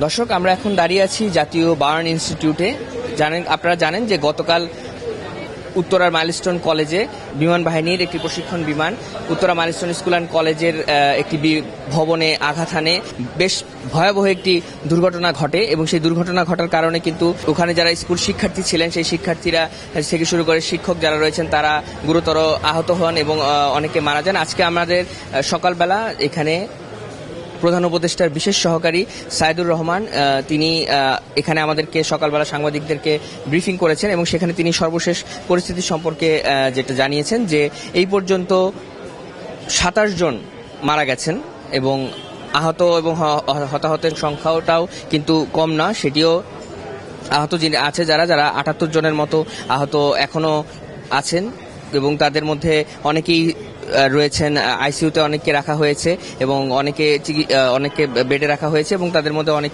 দর্শক, আমরা এখন দাঁড়িয়ে আছি জাতীয় বার্ন ইনস্টিটিউটে। আপনারা জানেন যে গতকাল উত্তরার মাইলস্টোন কলেজে বিমান বাহিনীর একটি প্রশিক্ষণ বিমান উত্তরা মাইলস্টোন স্কুল অ্যান্ড কলেজের একটি ভবনে আঘাত হানে। বেশ ভয়াবহ একটি দুর্ঘটনা ঘটে এবং সেই দুর্ঘটনা ঘটার কারণে কিন্তু ওখানে যারা স্কুল শিক্ষার্থী ছিলেন সেই শিক্ষার্থীরা থেকে শুরু করে শিক্ষক যারা রয়েছেন তারা গুরুতর আহত হন এবং অনেকে মারা যান। আজকে আমাদের সকালবেলা এখানে প্রধান উপদেষ্টার বিশেষ সহকারী সাইদুর রহমান তিনি এখানে আমাদেরকে সকালবেলা সাংবাদিকদেরকে ব্রিফিং করেছেন এবং সেখানে তিনি সর্বশেষ পরিস্থিতি সম্পর্কে যেটা জানিয়েছেন যে এই পর্যন্ত ২৭ জন মারা গেছেন এবং আহত এবং হতাহতের সংখ্যাটাও কিন্তু কম না, সেটিও আহত আছে যারা ৭৮ জনের মতো আহত এখনো আছেন এবং তাদের মধ্যে অনেকেই রয়েছেন আইসিইউতে, অনেককে রাখা হয়েছে এবং অনেকে বেডে রাখা হয়েছে এবং তাদের মধ্যে অনেকে